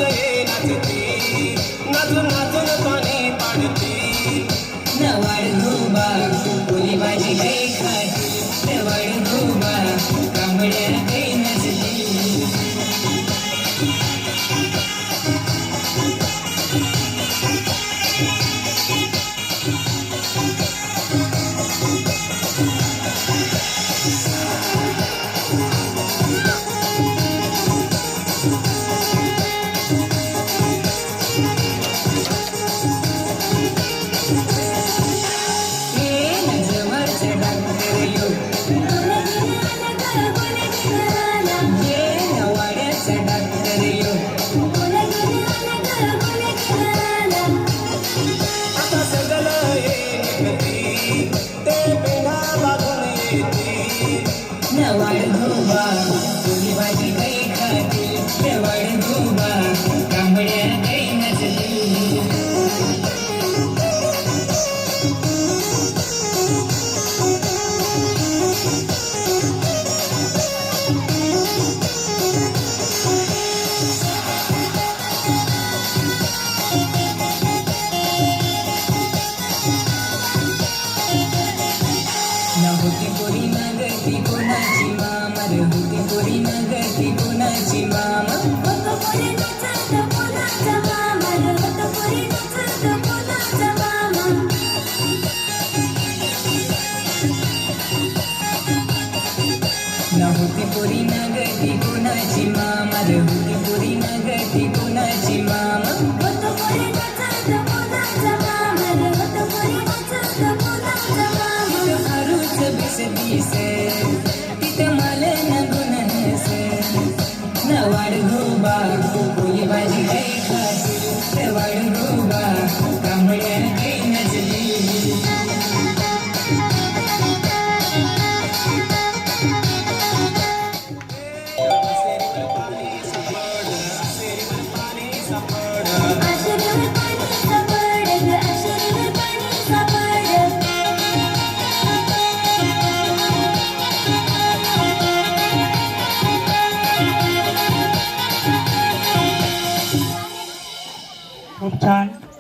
ये नाचती नाचून नाचून पाणी पाडती नवाड घोबा कोली भाजी काही खाती नवाड घोबा कांबड्या काही नसती नवाड घोबा कोली भाजी काही खाती नवाड घोबा कांबड्या काही नसती होती पोरी नागती कोणाची मामा रे होती पोरी नागती कोणाची मामा होतो पोरी नाचत कोणाचा मामा रे होतो पोरी नाचत कोणाचा मामा होती पोरी नागती कोणाची मामा रे होती पोरी नागती कोणाची मामा होतो पोरी नाचत कोणाचा मामा रे होतो पोरी नाचत कोणाचा मामा आरूच बिसदीस तिथं मला न गुणस नवाड घोबा कोली भाजी काही खाती नवाड घोबा कांबड्या काही नसली आशेवर पाणी सापड ग आशेवर पाणी सापड खूप छान.